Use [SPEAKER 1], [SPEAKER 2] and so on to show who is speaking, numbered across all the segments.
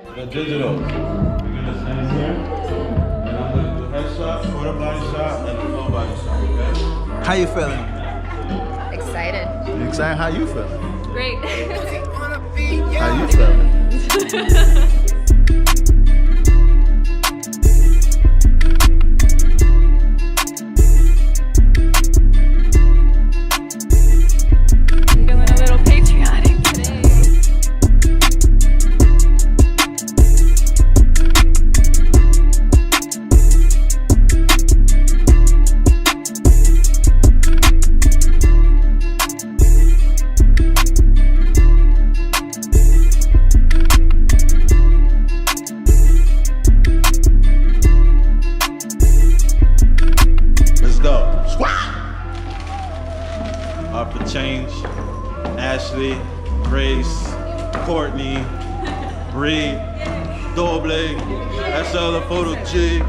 [SPEAKER 1] The digital. We're gonna stand here, and I'm gonna do headshot, quarter body shot, and a full body shot. Okay?
[SPEAKER 2] How you feeling?
[SPEAKER 3] Excited.
[SPEAKER 2] You excited? How you feeling?
[SPEAKER 3] Great.
[SPEAKER 2] How you feeling?
[SPEAKER 3] Feeling a little patriotic today.
[SPEAKER 1] Let's go. Up for change. Ashley, Grace, Courtney, Reed, Doble, SL, PhotoG,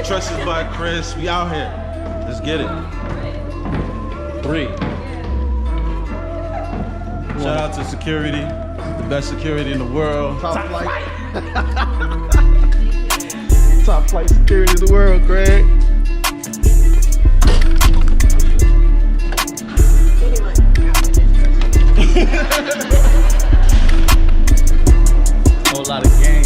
[SPEAKER 1] Trusted by Chris. We out here. Let's get it. 3. Shout out to security, the best security in the world.
[SPEAKER 2] Top flight. Top flight security in the world, Greg. Whole lot of game.